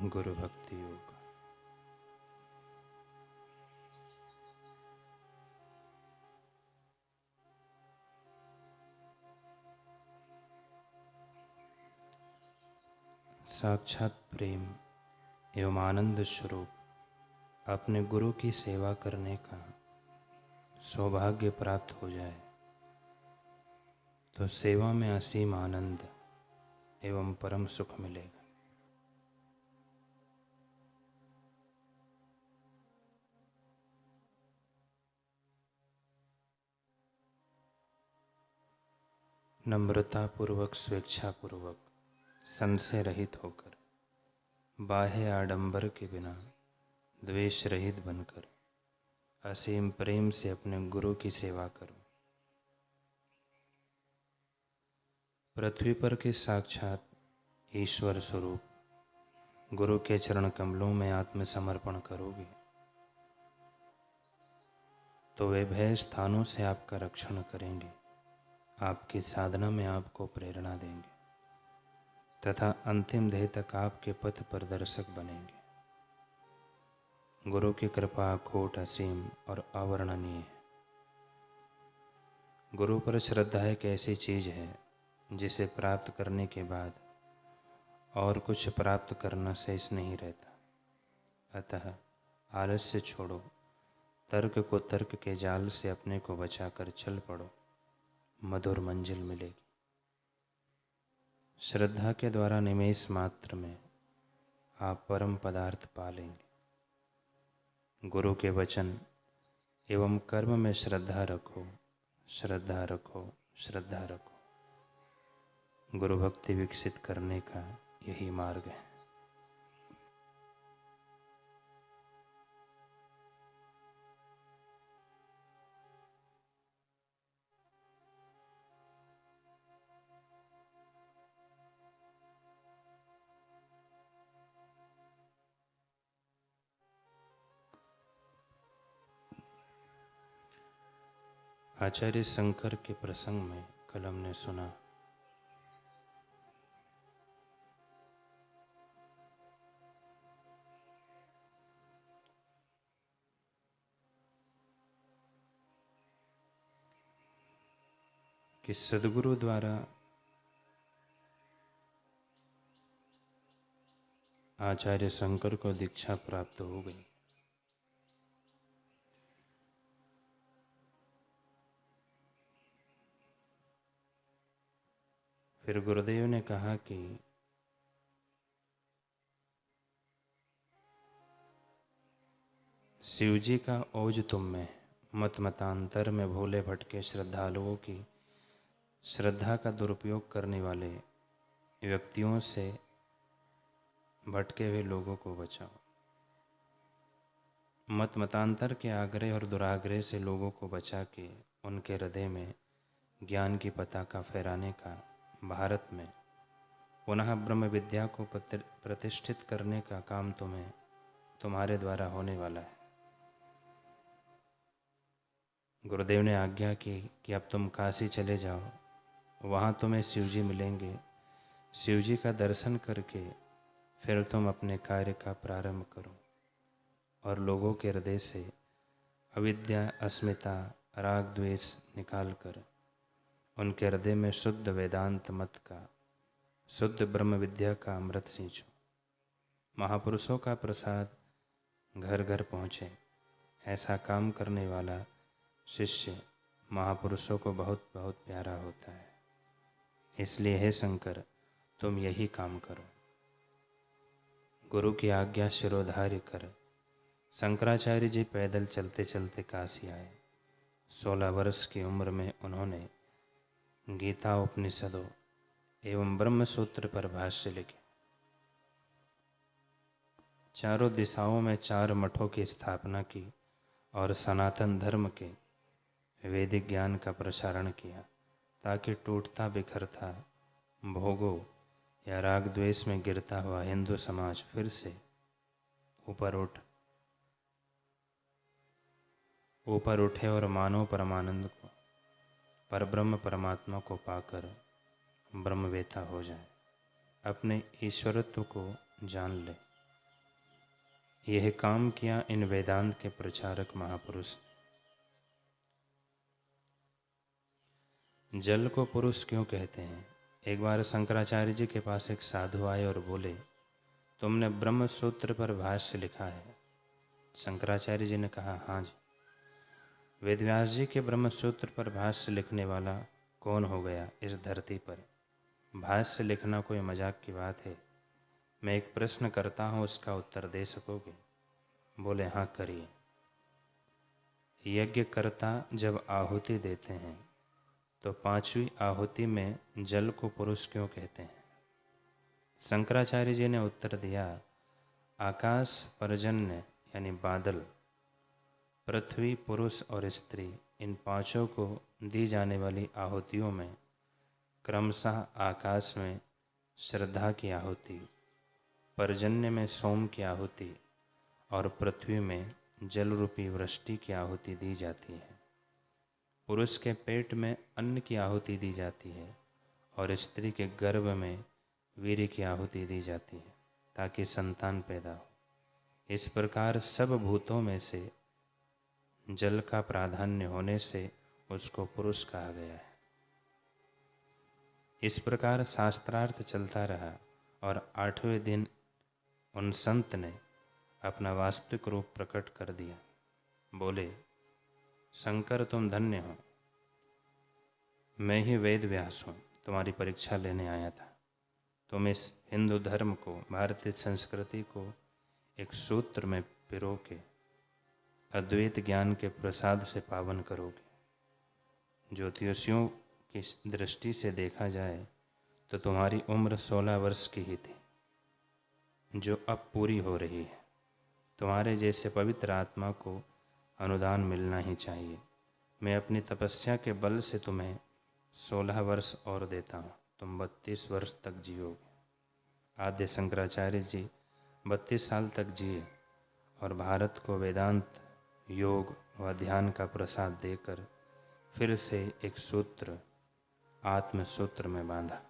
गुरु भक्ति योग। साक्षात प्रेम एवं आनंद स्वरूप अपने गुरु की सेवा करने का सौभाग्य प्राप्त हो जाए तो सेवा में असीम आनंद एवं परम सुख मिलेगा। नम्रता पूर्वक, स्वेच्छापूर्वक, संशय रहित होकर, बाह्य आडंबर के बिना, द्वेष रहित बनकर असीम प्रेम से अपने गुरु की सेवा करो। पृथ्वी पर के साक्षात ईश्वर स्वरूप गुरु के चरण कमलों में आत्मसमर्पण करोगे तो वे भय स्थानों से आपका रक्षण करेंगे, आपकी साधना में आपको प्रेरणा देंगे तथा अंतिम देह तक आपके पथ प्रदर्शक बनेंगे। गुरु की कृपा अखोट, असीम और अवर्णनीय है। गुरु पर श्रद्धा एक ऐसी चीज है जिसे प्राप्त करने के बाद और कुछ प्राप्त करना शेष नहीं रहता। अतः आलस्य छोड़ो, तर्क को तर्क के जाल से अपने को बचाकर चल पड़ो, मधुर मंजिल मिलेगी। श्रद्धा के द्वारा निमेष मात्र में आप परम पदार्थ पा लेंगे। गुरु के वचन एवं कर्म में श्रद्धा रखो, श्रद्धा रखो, श्रद्धा रखो। गुरु भक्ति विकसित करने का यही मार्ग है। आचार्य शंकर के प्रसंग में कल हमने सुना कि सद्गुरु द्वारा आचार्य शंकर को दीक्षा प्राप्त हो गई। फिर गुरुदेव ने कहा कि शिवजी का ओज तुम में, मत मतांतर में भोले भटके श्रद्धालुओं की श्रद्धा का दुरुपयोग करने वाले व्यक्तियों से भटके हुए लोगों को बचाओ। मत मतांतर के आग्रह और दुराग्रह से लोगों को बचा के उनके हृदय में ज्ञान की पताका फहराने का भारत में पुनः ब्रह्म विद्या को प्रतिष्ठित करने का काम तुम्हारे द्वारा होने वाला है। गुरुदेव ने आज्ञा की कि अब तुम काशी चले जाओ, वहाँ तुम्हें शिवजी मिलेंगे। शिवजी का दर्शन करके फिर तुम अपने कार्य का प्रारंभ करो और लोगों के हृदय से अविद्या, अस्मिता, राग, द्वेष निकाल कर उनके हृदय में शुद्ध वेदांत मत का, शुद्ध ब्रह्म विद्या का अमृत सींचो। महापुरुषों का प्रसाद घर घर पहुँचे, ऐसा काम करने वाला शिष्य महापुरुषों को बहुत बहुत प्यारा होता है। इसलिए हे शंकर, तुम यही काम करो। गुरु की आज्ञा शिरोधार्य कर शंकराचार्य जी पैदल चलते चलते काशी आए। 16 वर्ष की उम्र में उन्होंने गीता, उपनिषदों एवं ब्रह्म सूत्र पर भाष्य लिखे। चारों दिशाओं में 4 मठों की स्थापना की और सनातन धर्म के वैदिक ज्ञान का प्रसारण किया ताकि टूटता बिखरता भोगों या राग द्वेष में गिरता हुआ हिंदू समाज फिर से ऊपर उठे और मानव परमानंद को, परब्रह्म परमात्मा को पाकर ब्रह्मवेता हो जाए, अपने ईश्वरत्व को जान ले। यह काम किया इन वेदांत के प्रचारक महापुरुष। जल को पुरुष क्यों कहते हैं? एक बार शंकराचार्य जी के पास एक साधु आए और बोले, तुमने ब्रह्म सूत्र पर भाष्य लिखा है। शंकराचार्य जी ने कहा, हाँ जी। वेदव्यास जी के ब्रह्म सूत्र पर भाष्य लिखने वाला कौन हो गया इस धरती पर? भाष्य लिखना कोई मजाक की बात है? मैं एक प्रश्न करता हूँ, उसका उत्तर दे सकोगे? बोले, हाँ करिए। यज्ञकर्ता जब आहुति देते हैं तो पांचवी आहुति में जल को पुरुष क्यों कहते हैं? शंकराचार्य जी ने उत्तर दिया, आकाश पर्जन्य यानी बादल, पृथ्वी, पुरुष और स्त्री, इन पांचों को दी जाने वाली आहुतियों में क्रमशः आकाश में श्रद्धा की आहुति, पर्जन्य में सोम की आहुति और पृथ्वी में जल रूपी वृष्टि की आहुति दी जाती है। पुरुष के पेट में अन्न की आहुति दी जाती है और स्त्री के गर्भ में वीर्य की आहुति दी जाती है ताकि संतान पैदा हो। इस प्रकार सब भूतों में से जल का प्राधान्य होने से उसको पुरुष कहा गया है। इस प्रकार शास्त्रार्थ चलता रहा और 8वें दिन उन संत ने अपना वास्तविक रूप प्रकट कर दिया। बोले, शंकर तुम धन्य हो, मैं ही वेद व्यास हूँ, तुम्हारी परीक्षा लेने आया था। तुम इस हिंदू धर्म को, भारतीय संस्कृति को एक सूत्र में पिरो के अद्वैत ज्ञान के प्रसाद से पावन करोगे। ज्योतिषियों की दृष्टि से देखा जाए तो तुम्हारी उम्र 16 वर्ष की ही थी, जो अब पूरी हो रही है। तुम्हारे जैसे पवित्र आत्मा को अनुदान मिलना ही चाहिए। मैं अपनी तपस्या के बल से तुम्हें 16 वर्ष और देता हूँ, तुम 32 वर्ष तक जियोगे। आद्य शंकराचार्य जी 32 साल तक जिए और भारत को वेदांत, योग व ध्यान का प्रसाद देकर फिर से एक सूत्र, आत्म सूत्र में बांधा।